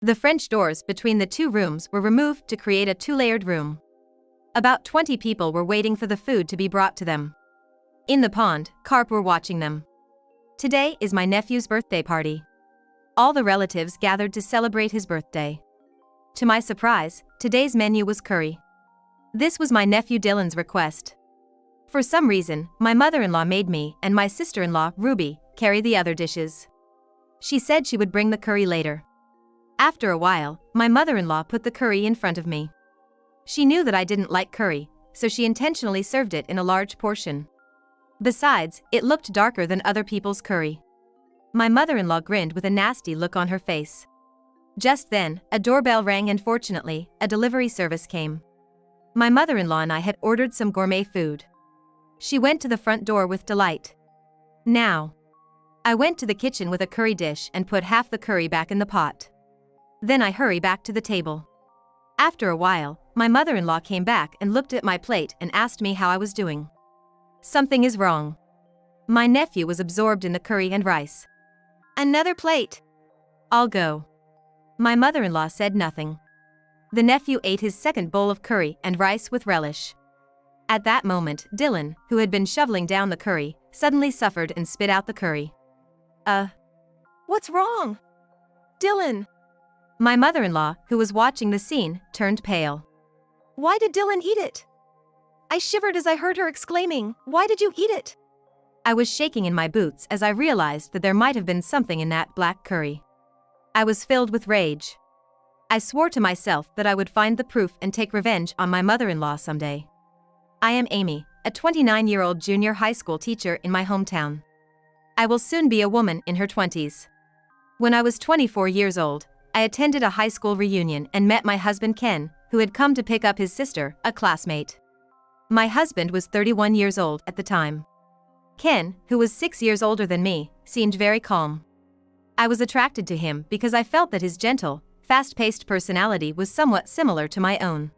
The French doors between the two rooms were removed to create a two-layered room. About 20 people were waiting for the food to be brought to them. In the pond, carp were watching them. Today is my nephew's birthday party. All the relatives gathered to celebrate his birthday. To my surprise, today's menu was curry. This was my nephew Dylan's request. For some reason, my mother-in-law made me and my sister-in-law, Ruby, carry the other dishes. She said she would bring the curry later. After a while, my mother-in-law put the curry in front of me. She knew that I didn't like curry, so she intentionally served it in a large portion. Besides, it looked darker than other people's curry. My mother-in-law grinned with a nasty look on her face. Just then, a doorbell rang and fortunately, a delivery service came. My mother-in-law and I had ordered some gourmet food. She went to the front door with delight. Now, I went to the kitchen with a curry dish and put half the curry back in the pot. Then I hurry back to the table. After a while, my mother-in-law came back and looked at my plate and asked me how I was doing. Something is wrong. My nephew was absorbed in the curry and rice. Another plate. I'll go. My mother-in-law said nothing. The nephew ate his second bowl of curry and rice with relish. At that moment, Dylan, who had been shoveling down the curry, suddenly suffered and spit out the curry. What's wrong? Dylan! My mother-in-law, who was watching the scene, turned pale. Why did Dylan eat it? I shivered as I heard her exclaiming, "Why did you eat it?" I was shaking in my boots as I realized that there might have been something in that black curry. I was filled with rage. I swore to myself that I would find the proof and take revenge on my mother-in-law someday. I am Amy, a 29-year-old junior high school teacher in my hometown. I will soon be a woman in her 20s. When I was 24 years old, I attended a high school reunion and met my husband Ken, who had come to pick up his sister, a classmate. My husband was 31 years old at the time. Ken, who was 6 years older than me, seemed very calm. I was attracted to him because I felt that his gentle, fast-paced personality was somewhat similar to my own.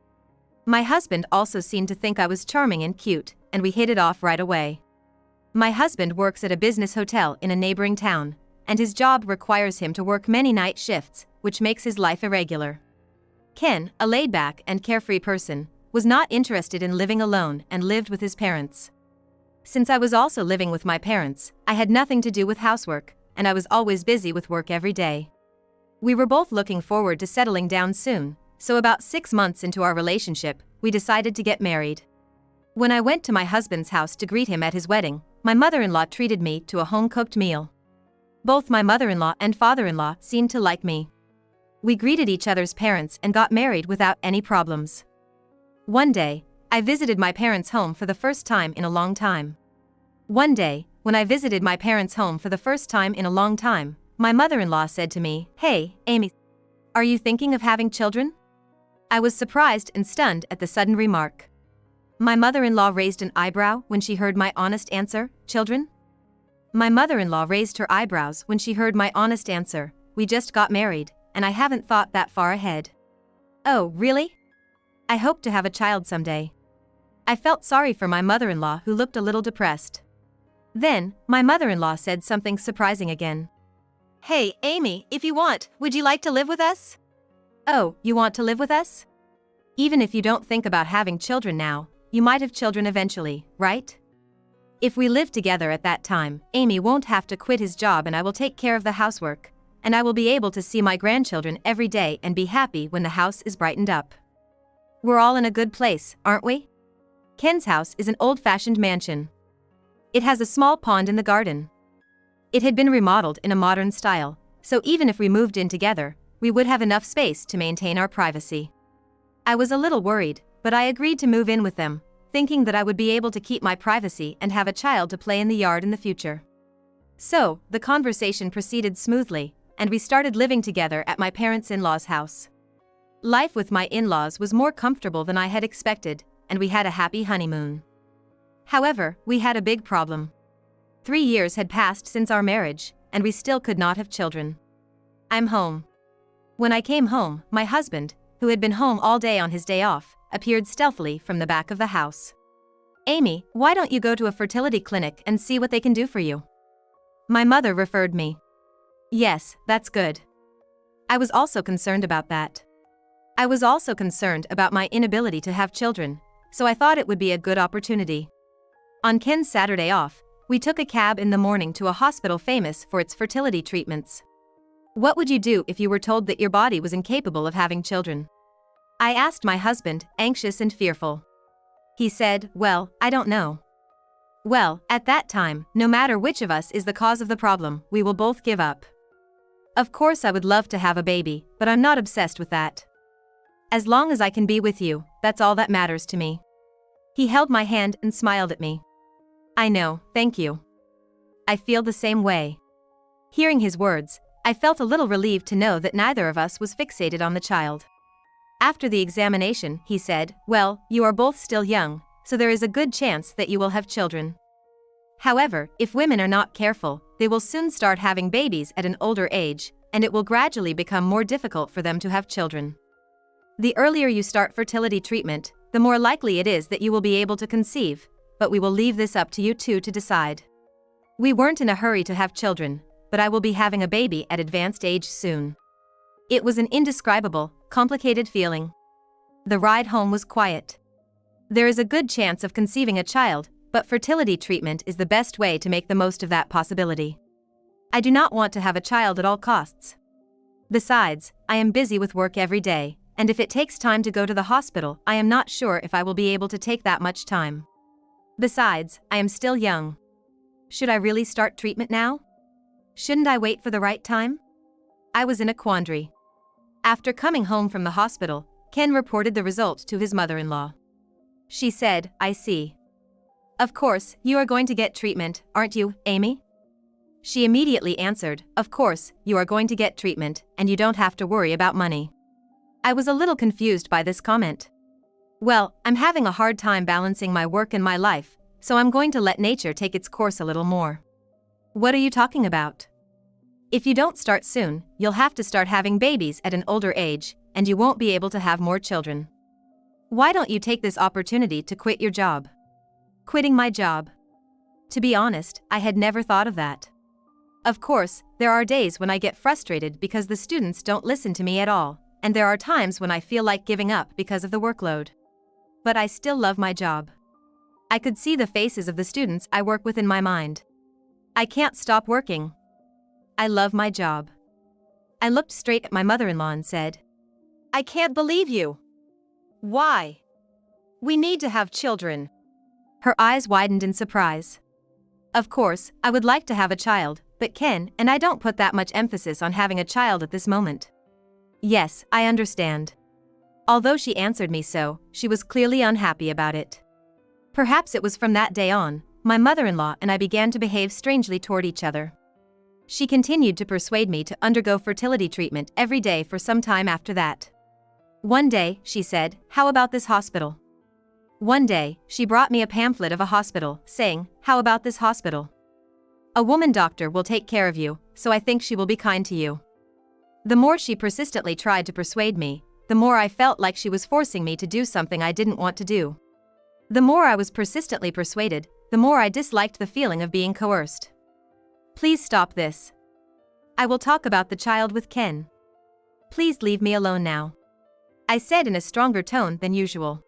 My husband also seemed to think I was charming and cute, and we hit it off right away. My husband works at a business hotel in a neighboring town, and his job requires him to work many night shifts, which makes his life irregular. Ken, a laid-back and carefree person, was not interested in living alone and lived with his parents. Since I was also living with my parents, I had nothing to do with housework, and I was always busy with work every day. We were both looking forward to settling down soon, so about 6 months into our relationship, we decided to get married. When I went to my husband's house to greet him at his wedding, my mother-in-law treated me to a home-cooked meal. Both my mother-in-law and father-in-law seemed to like me. We greeted each other's parents and got married without any problems. One day, I visited my parents' home for the first time in a long time. My mother-in-law said to me, "Hey, Amy, are you thinking of having children?" I was surprised and stunned at the sudden remark. My mother-in-law raised an eyebrow when she heard my honest answer, "Children?" My mother-in-law raised her eyebrows when she heard my honest answer, "We just got married, and I haven't thought that far ahead." "Oh, really? I hope to have a child someday." I felt sorry for my mother-in-law who looked a little depressed. Then, my mother-in-law said something surprising again. "Hey, Amy, if you want, would you like to live with us?" "Oh, you want to live with us? Even if you don't think about having children now, you might have children eventually, right? If we live together at that time, Amy won't have to quit his job and I will take care of the housework, and I will be able to see my grandchildren every day and be happy when the house is brightened up. We're all in a good place, aren't we?" Ken's house is an old-fashioned mansion. It has a small pond in the garden. It had been remodeled in a modern style, so even if we moved in together, we would have enough space to maintain our privacy. I was a little worried, but I agreed to move in with them, thinking that I would be able to keep my privacy and have a child to play in the yard in the future. So, the conversation proceeded smoothly, and we started living together at my parents-in-law's house. Life with my in-laws was more comfortable than I had expected, and we had a happy honeymoon. However, we had a big problem. 3 years had passed since our marriage, and we still could not have children. I'm home. When I came home, my husband, who had been home all day on his day off, appeared stealthily from the back of the house. "Amy, why don't you go to a fertility clinic and see what they can do for you?" My mother referred me. "Yes, that's good. I was also concerned about that. I was also concerned about my inability to have children, so I thought it would be a good opportunity. On Ken's Saturday off, we took a cab in the morning to a hospital famous for its fertility treatments. What would you do if you were told that your body was incapable of having children? I asked my husband, anxious and fearful. He said, "Well, I don't know." Well, at that time, no matter which of us is the cause of the problem, we will both give up. Of course, I would love to have a baby, but I'm not obsessed with that. As long as I can be with you, that's all that matters to me. He held my hand and smiled at me. I know, thank you. I feel the same way. Hearing his words, I felt a little relieved to know that neither of us was fixated on the child. After the examination, he said, "Well, you are both still young, so there is a good chance that you will have children. However, if women are not careful, they will soon start having babies at an older age, and it will gradually become more difficult for them to have children. The earlier you start fertility treatment, the more likely it is that you will be able to conceive, but we will leave this up to you two to decide. We weren't in a hurry to have children, but I will be having a baby at advanced age soon." It was an indescribable, complicated feeling. The ride home was quiet. There is a good chance of conceiving a child, but fertility treatment is the best way to make the most of that possibility. I do not want to have a child at all costs. Besides, I am busy with work every day, and if it takes time to go to the hospital, I am not sure if I will be able to take that much time. Besides, I am still young. Should I really start treatment now? Shouldn't I wait for the right time? I was in a quandary. After coming home from the hospital, Ken reported the results to his mother-in-law. She said, "I see. Of course, you are going to get treatment, aren't you, Amy?" She immediately answered, "Of course, you are going to get treatment, and you don't have to worry about money." I was a little confused by this comment. Well, I'm having a hard time balancing my work and my life, so I'm going to let nature take its course a little more. What are you talking about? If you don't start soon, you'll have to start having babies at an older age, and you won't be able to have more children. Why don't you take this opportunity to quit your job? Quitting my job. To be honest, I had never thought of that. Of course, there are days when I get frustrated because the students don't listen to me at all, and there are times when I feel like giving up because of the workload. But I still love my job. I could see the faces of the students I work with in my mind. I can't stop working. I love my job. I looked straight at my mother-in-law and said, "I can't believe you. Why? We need to have children." Her eyes widened in surprise. Of course, I would like to have a child, but Ken and I don't put that much emphasis on having a child at this moment. Yes, I understand. Although she answered me so, she was clearly unhappy about it. Perhaps it was from that day on, my mother-in-law and I began to behave strangely toward each other. She continued to persuade me to undergo fertility treatment every day for some time after that. One day, she said, "How about this hospital?" One day, she brought me a pamphlet of a hospital, saying, "How about this hospital? A woman doctor will take care of you, so I think she will be kind to you." The more she persistently tried to persuade me, the more I felt like she was forcing me to do something I didn't want to do. The more I was persistently persuaded, the more I disliked the feeling of being coerced. Please stop this. I will talk about the child with Ken. Please leave me alone now, I said in a stronger tone than usual.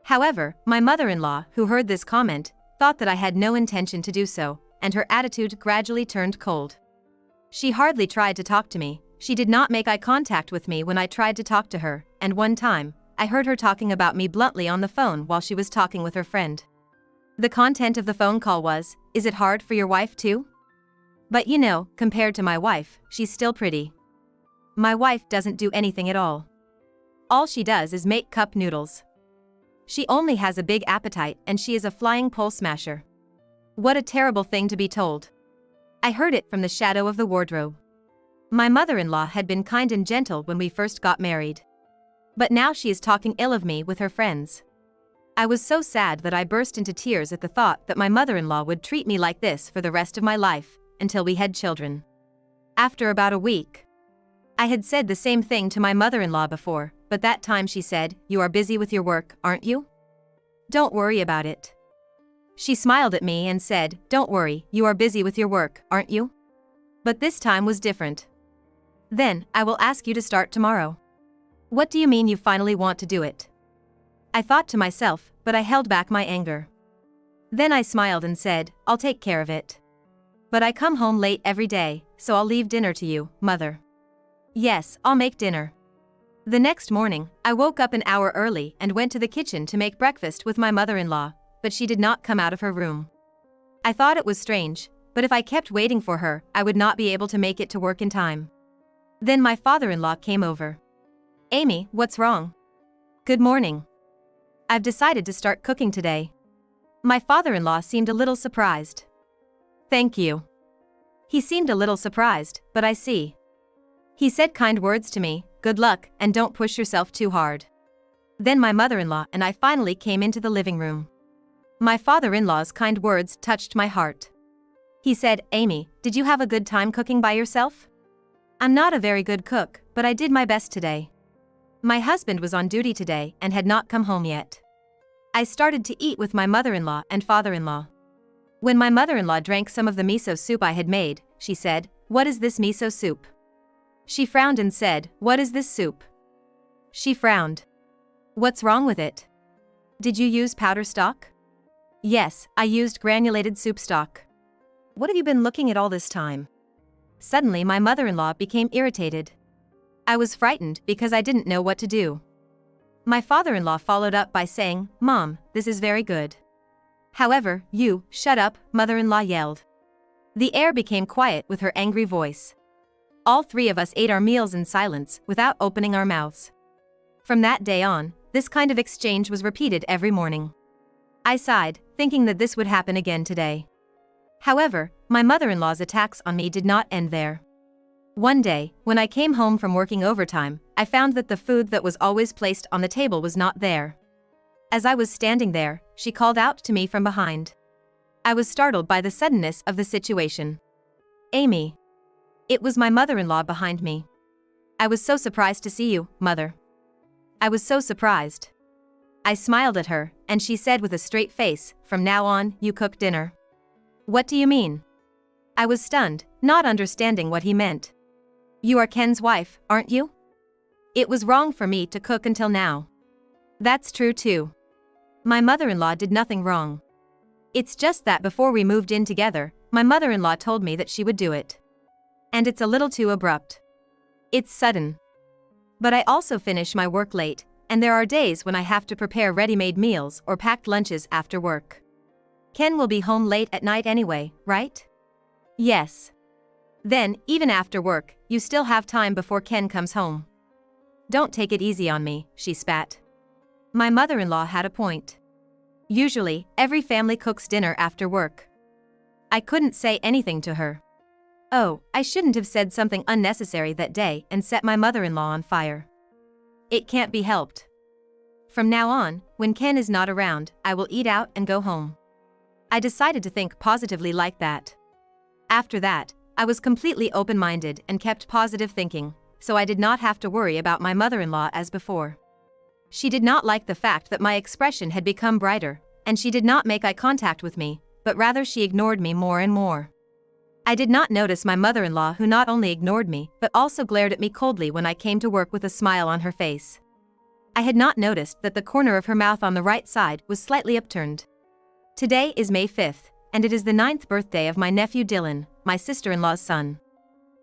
However, my mother-in-law, who heard this comment, thought that I had no intention to do so, and her attitude gradually turned cold. She hardly tried to talk to me. She did not make eye contact with me when I tried to talk to her, and one time, I heard her talking about me bluntly on the phone while she was talking with her friend. The content of the phone call was, "Is it hard for your wife too? But you know, compared to my wife, she's still pretty. My wife doesn't do anything at all. All she does is make cup noodles. She only has a big appetite and she is a flying pole smasher." What a terrible thing to be told. I heard it from the shadow of the wardrobe. My mother-in-law had been kind and gentle when we first got married. But now she is talking ill of me with her friends. I was so sad that I burst into tears at the thought that my mother-in-law would treat me like this for the rest of my life, until we had children. After about a week, I had said the same thing to my mother-in-law before, but that time she said, "You are busy with your work, aren't you? Don't worry about it." She smiled at me and said, "Don't worry, you are busy with your work, aren't you?" But this time was different. Then, I will ask you to start tomorrow. What do you mean you finally want to do it? I thought to myself, but I held back my anger. Then I smiled and said, I'll take care of it. But I come home late every day, so I'll leave dinner to you, Mother. Yes, I'll make dinner. The next morning, I woke up an hour early and went to the kitchen to make breakfast with my mother-in-law, but she did not come out of her room. I thought it was strange, but if I kept waiting for her, I would not be able to make it to work in time. Then my father-in-law came over. Amy, what's wrong? Good morning. I've decided to start cooking today. My father-in-law seemed a little surprised. Thank you. He seemed a little surprised, but I see. He said kind words to me, good luck, and don't push yourself too hard. Then my mother-in-law and I finally came into the living room. My father-in-law's kind words touched my heart. He said, Amy, did you have a good time cooking by yourself? I'm not a very good cook, but I did my best today. My husband was on duty today and had not come home yet. I started to eat with my mother-in-law and father-in-law. When my mother-in-law drank some of the miso soup I had made, she said, What is this miso soup? She frowned and said, What is this soup? She frowned. What's wrong with it? Did you use powder stock? Yes, I used granulated soup stock. What have you been looking at all this time? Suddenly my mother-in-law became irritated. I was frightened because I didn't know what to do. My father-in-law followed up by saying, Mom, this is very good. However, you, shut up, mother-in-law yelled. The air became quiet with her angry voice. All three of us ate our meals in silence, without opening our mouths. From that day on, this kind of exchange was repeated every morning. I sighed, thinking that this would happen again today. However, my mother-in-law's attacks on me did not end there. One day, when I came home from working overtime, I found that the food that was always placed on the table was not there. As I was standing there, she called out to me from behind. I was startled by the suddenness of the situation. Amy. It was my mother-in-law behind me. I was so surprised to see you, Mother. I was so surprised. I smiled at her, and she said with a straight face, From now on, you cook dinner. What do you mean? I was stunned, not understanding what he meant. You are Ken's wife, aren't you? It was wrong for me to cook until now. That's true too. My mother-in-law did nothing wrong. It's just that before we moved in together, my mother-in-law told me that she would do it. And it's a little too abrupt. It's sudden. But I also finish my work late, and there are days when I have to prepare ready-made meals or packed lunches after work. Ken will be home late at night anyway, right? Yes. Then, even after work, you still have time before Ken comes home. Don't take it easy on me, she spat. My mother-in-law had a point. Usually, every family cooks dinner after work. I couldn't say anything to her. Oh, I shouldn't have said something unnecessary that day and set my mother-in-law on fire. It can't be helped. From now on, when Ken is not around, I will eat out and go home. I decided to think positively like that. After that, I was completely open-minded and kept positive thinking, so I did not have to worry about my mother-in-law as before. She did not like the fact that my expression had become brighter, and she did not make eye contact with me, but rather she ignored me more and more. I did not notice my mother-in-law, who not only ignored me but also glared at me coldly when I came to work with a smile on her face. I had not noticed that the corner of her mouth on the right side was slightly upturned. Today is May 5th, and it is the 9th birthday of my nephew Dylan, my sister-in-law's son.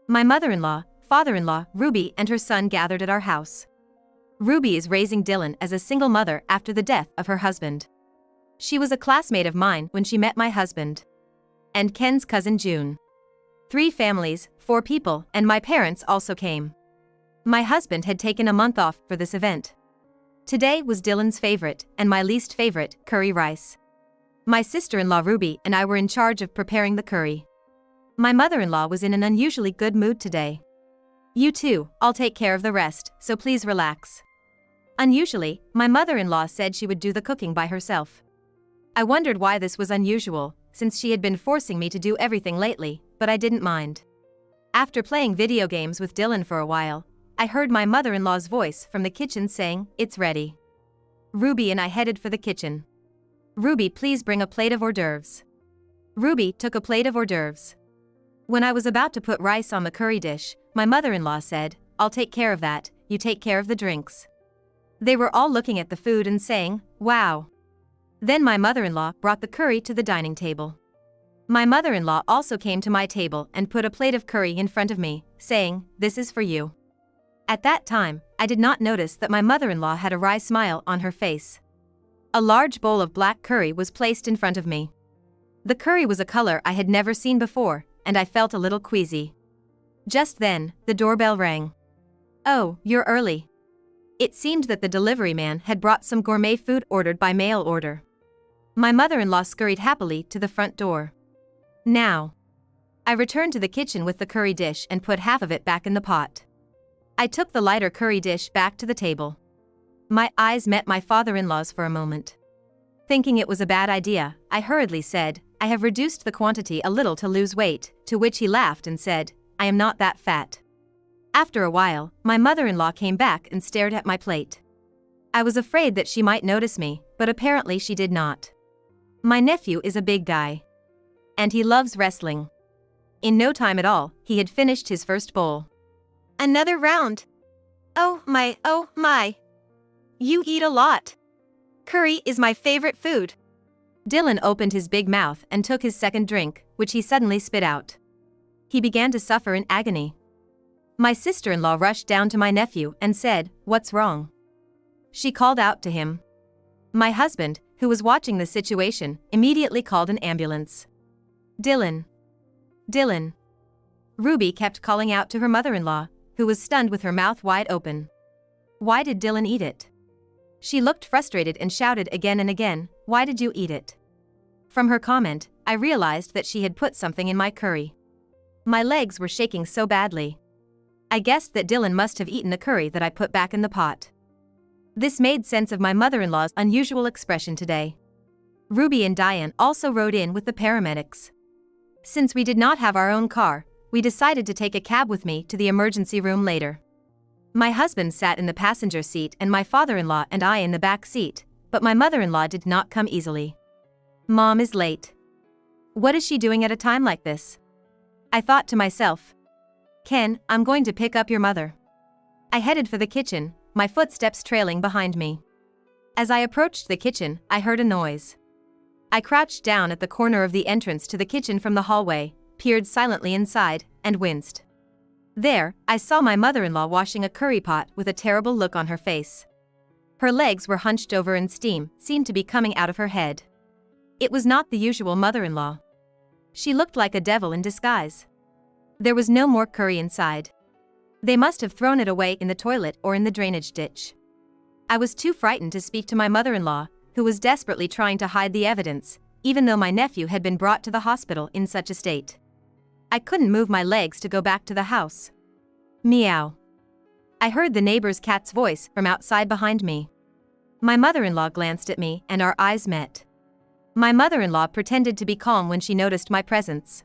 My mother-in-law, father-in-law, Ruby and her son gathered at our house. Ruby is raising Dylan as a single mother after the death of her husband. She was a classmate of mine when she met my husband. And Ken's cousin June. 3 families, 4 people, and my parents also came. My husband had taken a month off for this event. Today was Dylan's favorite, and my least favorite, curry rice. My sister-in-law Ruby and I were in charge of preparing the curry. My mother-in-law was in an unusually good mood today. You too, I'll take care of the rest, so please relax. Unusually, my mother-in-law said she would do the cooking by herself. I wondered why this was unusual, since she had been forcing me to do everything lately, but I didn't mind. After playing video games with Dylan for a while, I heard my mother-in-law's voice from the kitchen saying, "It's ready." Ruby and I headed for the kitchen. "Ruby, please bring a plate of hors d'oeuvres." Ruby took a plate of hors d'oeuvres. When I was about to put rice on the curry dish, my mother-in-law said, "I'll take care of that, you take care of the drinks." They were all looking at the food and saying, "Wow." Then my mother-in-law brought the curry to the dining table. My mother-in-law also came to my table and put a plate of curry in front of me, saying, "This is for you." At that time, I did not notice that my mother-in-law had a wry smile on her face. A large bowl of black curry was placed in front of me. The curry was a color I had never seen before, and I felt a little queasy. Just then, the doorbell rang. "Oh, you're early." It seemed that the delivery man had brought some gourmet food ordered by mail order. My mother-in-law scurried happily to the front door. Now. I returned to the kitchen with the curry dish and put half of it back in the pot. I took the lighter curry dish back to the table. My eyes met my father-in-law's for a moment. Thinking it was a bad idea, I hurriedly said, "I have reduced the quantity a little to lose weight," to which he laughed and said, "I am not that fat." After a while, my mother-in-law came back and stared at my plate. I was afraid that she might notice me, but apparently she did not. My nephew is a big guy. And he loves wrestling. In no time at all, he had finished his first bowl. "Another round. Oh my. You eat a lot. Curry is my favorite food." Dylan opened his big mouth and took his second drink, which he suddenly spit out. He began to suffer in agony. My sister-in-law rushed down to my nephew and said, "What's wrong?" She called out to him. My husband, who was watching the situation, immediately called an ambulance. "Dylan. Dylan." Ruby kept calling out to her mother-in-law, who was stunned with her mouth wide open. Why did Dylan eat it? She looked frustrated and shouted again and again, "Why did you eat it?" From her comment, I realized that she had put something in my curry. My legs were shaking so badly. I guessed that Dylan must have eaten the curry that I put back in the pot. This made sense of my mother-in-law's unusual expression today. Ruby and Diane also rode in with the paramedics. Since we did not have our own car, we decided to take a cab with me to the emergency room later. My husband sat in the passenger seat and my father-in-law and I in the back seat, but my mother-in-law did not come easily. Mom is late. What is she doing at a time like this? I thought to myself. Ken, I'm going to pick up your mother. I headed for the kitchen, my footsteps trailing behind me. As I approached the kitchen, I heard a noise. I crouched down at the corner of the entrance to the kitchen from the hallway, peered silently inside, and winced. There, I saw my mother-in-law washing a curry pot with a terrible look on her face. Her legs were hunched over and steam seemed to be coming out of her head. It was not the usual mother-in-law. She looked like a devil in disguise. There was no more curry inside. They must have thrown it away in the toilet or in the drainage ditch. I was too frightened to speak to my mother-in-law, who was desperately trying to hide the evidence, even though my nephew had been brought to the hospital in such a state. I couldn't move my legs to go back to the house. Meow. I heard the neighbor's cat's voice from outside behind me. My mother-in-law glanced at me and our eyes met. My mother-in-law pretended to be calm when she noticed my presence.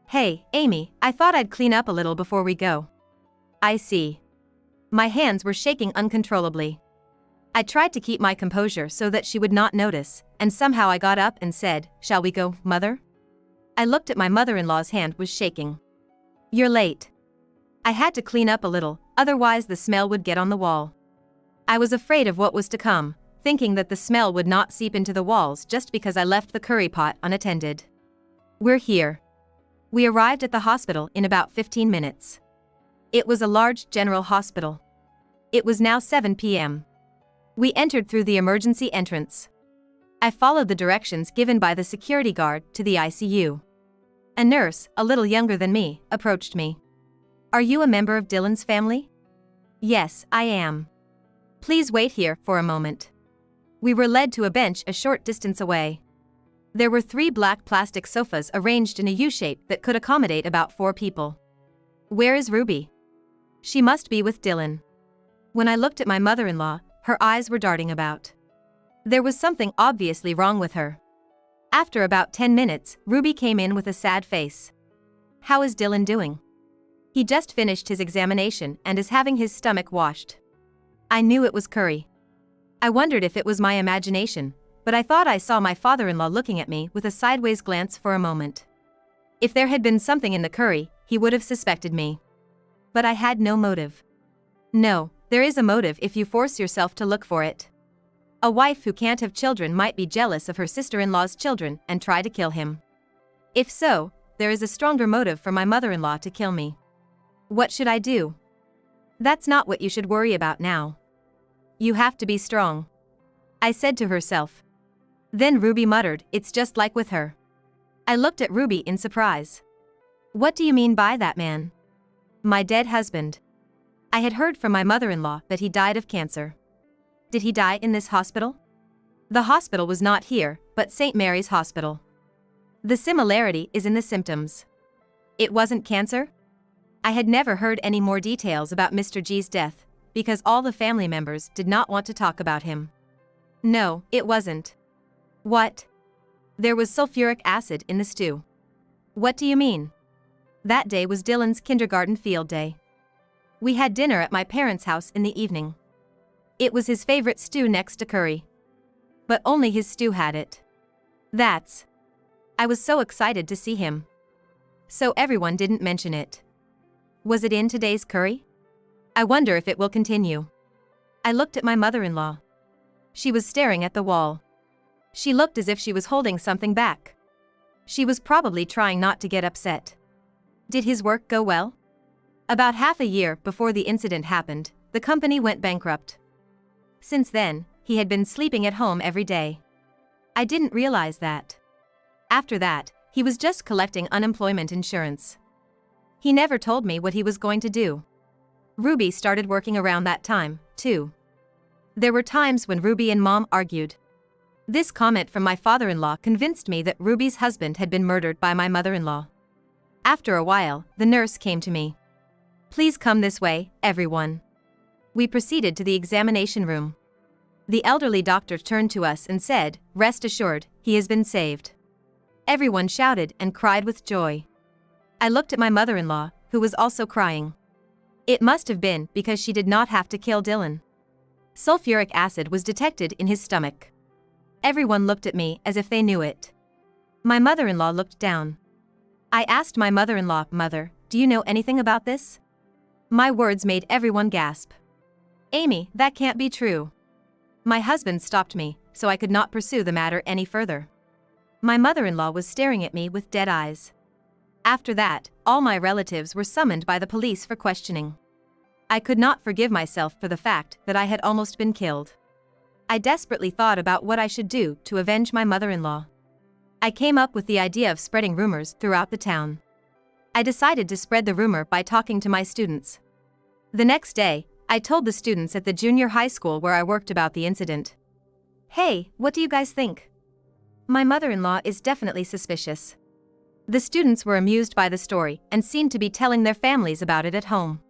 Hey, Amy, I thought I'd clean up a little before we go. I see. My hands were shaking uncontrollably. I tried to keep my composure so that she would not notice, and somehow I got up and said, "Shall we go, Mother?" I looked at my mother-in-law's hand was shaking. You're late. I had to clean up a little, otherwise the smell would get on the wall. I was afraid of what was to come, thinking that the smell would not seep into the walls just because I left the curry pot unattended. We're here. We arrived at the hospital in about 15 minutes. It was a large general hospital. It was now 7 p.m. We entered through the emergency entrance. I followed the directions given by the security guard to the ICU. A nurse, a little younger than me, approached me. Are you a member of Dylan's family? Yes, I am. Please wait here for a moment. We were led to a bench a short distance away. There were 3 black plastic sofas arranged in a U-shape that could accommodate about 4 people. Where is Ruby? She must be with Dylan. When I looked at my mother-in-law, her eyes were darting about. There was something obviously wrong with her. After about 10 minutes, Ruby came in with a sad face. How is Dylan doing? He just finished his examination and is having his stomach washed. I knew it was curry. I wondered if it was my imagination, but I thought I saw my father-in-law looking at me with a sideways glance for a moment. If there had been something in the curry, he would have suspected me. But I had no motive. No, there is a motive if you force yourself to look for it. A wife who can't have children might be jealous of her sister-in-law's children and try to kill him. If so, there is a stronger motive for my mother-in-law to kill me. What should I do? That's not what you should worry about now. You have to be strong, I said to herself. Then Ruby muttered, it's just like with her. I looked at Ruby in surprise. What do you mean by that, man? My dead husband. I had heard from my mother-in-law that he died of cancer. Did he die in this hospital? The hospital was not here, but St. Mary's Hospital. The similarity is in the symptoms. It wasn't cancer? I had never heard any more details about Mr. G's death, because all the family members did not want to talk about him. No, it wasn't. What? There was sulfuric acid in the stew. What do you mean? That day was Dylan's kindergarten field day. We had dinner at my parents' house in the evening. It was his favorite stew next to curry. But only his stew had it. I was so excited to see him. So everyone didn't mention it. Was it in today's curry? I wonder if it will continue. I looked at my mother-in-law. She was staring at the wall. She looked as if she was holding something back. She was probably trying not to get upset. Did his work go well? About half a year before the incident happened, the company went bankrupt. Since then, he had been sleeping at home every day. I didn't realize that. After that, he was just collecting unemployment insurance. He never told me what he was going to do. Ruby started working around that time, too. There were times when Ruby and Mom argued. This comment from my father-in-law convinced me that Ruby's husband had been murdered by my mother-in-law. After a while, the nurse came to me. Please come this way, everyone. We proceeded to the examination room. The elderly doctor turned to us and said, rest assured, he has been saved. Everyone shouted and cried with joy. I looked at my mother-in-law, who was also crying. It must have been because she did not have to kill Dylan. Sulfuric acid was detected in his stomach. Everyone looked at me as if they knew it. My mother-in-law looked down. I asked my mother-in-law, Mother, do you know anything about this? My words made everyone gasp. Amy, that can't be true. My husband stopped me, so I could not pursue the matter any further. My mother-in-law was staring at me with dead eyes. After that, all my relatives were summoned by the police for questioning. I could not forgive myself for the fact that I had almost been killed. I desperately thought about what I should do to avenge my mother-in-law. I came up with the idea of spreading rumors throughout the town. I decided to spread the rumor by talking to my students. The next day, I told the students at the junior high school where I worked about the incident. Hey, what do you guys think? My mother-in-law is definitely suspicious. The students were amused by the story and seemed to be telling their families about it at home.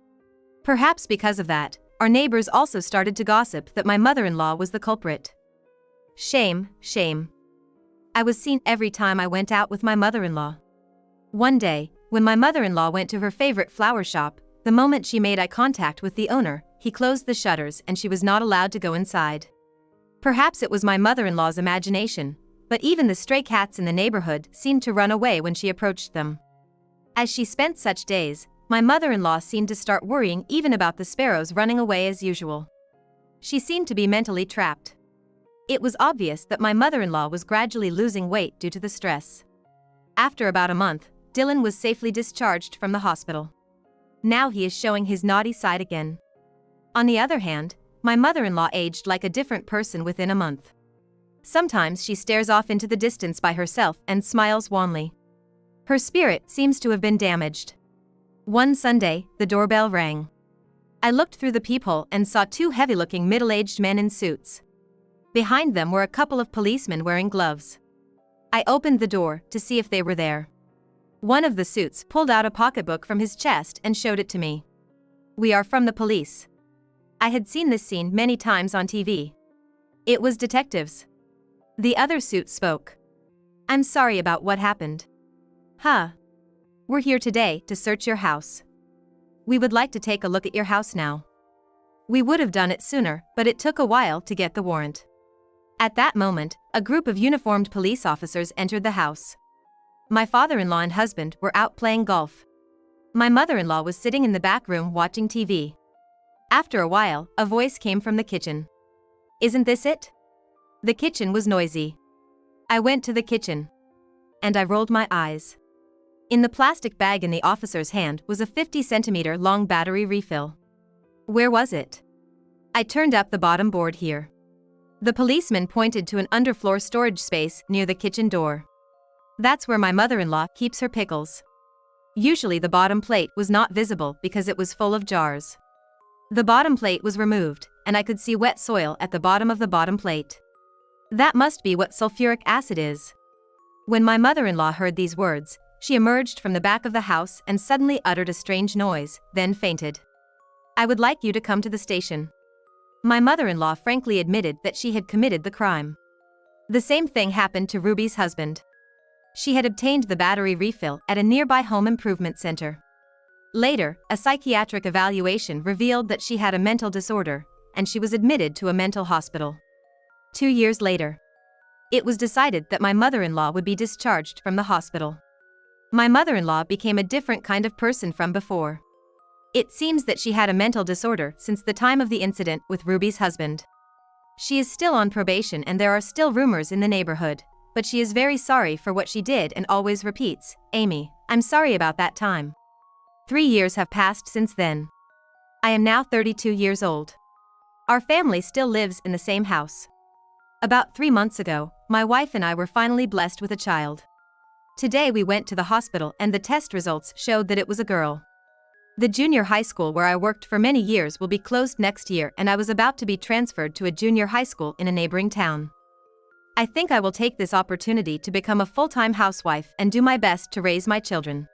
Perhaps because of that, our neighbors also started to gossip that my mother-in-law was the culprit. Shame, shame. I was seen every time I went out with my mother-in-law. One day, when my mother-in-law went to her favorite flower shop, the moment she made eye contact with the owner, he closed the shutters and she was not allowed to go inside. Perhaps it was my mother-in-law's imagination, but even the stray cats in the neighborhood seemed to run away when she approached them. As she spent such days, my mother-in-law seemed to start worrying even about the sparrows running away as usual. She seemed to be mentally trapped. It was obvious that my mother-in-law was gradually losing weight due to the stress. After about a month, Dylan was safely discharged from the hospital. Now he is showing his naughty side again. On the other hand, my mother-in-law aged like a different person within a month. Sometimes she stares off into the distance by herself and smiles wanly. Her spirit seems to have been damaged. One Sunday, the doorbell rang. I looked through the peephole and saw two heavy-looking middle-aged men in suits. Behind them were a couple of policemen wearing gloves. I opened the door to see if they were there. One of the suits pulled out a pocketbook from his chest and showed it to me. We are from the police. I had seen this scene many times on TV. It was detectives. The other suit spoke. I'm sorry about what happened. Huh. We're here today to search your house. We would like to take a look at your house now. We would have done it sooner, but it took a while to get the warrant. At that moment, a group of uniformed police officers entered the house. My father-in-law and husband were out playing golf. My mother-in-law was sitting in the back room watching TV. After a while, a voice came from the kitchen. "Isn't this it?" The kitchen was noisy. I went to the kitchen. And I rolled my eyes. In the plastic bag in the officer's hand was a 50-centimeter long battery refill. Where was it? I turned up the bottom board here. The policeman pointed to an underfloor storage space near the kitchen door. That's where my mother-in-law keeps her pickles. Usually the bottom plate was not visible because it was full of jars. The bottom plate was removed, and I could see wet soil at the bottom of the bottom plate. That must be what sulfuric acid is. When my mother-in-law heard these words, she emerged from the back of the house and suddenly uttered a strange noise, then fainted. "I would like you to come to the station." My mother-in-law frankly admitted that she had committed the crime. The same thing happened to Ruby's husband. She had obtained the battery refill at a nearby home improvement center. Later, a psychiatric evaluation revealed that she had a mental disorder, and she was admitted to a mental hospital. 2 years later, it was decided that my mother-in-law would be discharged from the hospital. My mother-in-law became a different kind of person from before. It seems that she had a mental disorder since the time of the incident with Ruby's husband. She is still on probation and there are still rumors in the neighborhood, but she is very sorry for what she did and always repeats, "Amy, I'm sorry about that time." 3 years have passed since then. I am now 32 years old. Our family still lives in the same house. About 3 months ago, my wife and I were finally blessed with a child. Today we went to the hospital and the test results showed that it was a girl. The junior high school where I worked for many years will be closed next year and I was about to be transferred to a junior high school in a neighboring town. I think I will take this opportunity to become a full-time housewife and do my best to raise my children.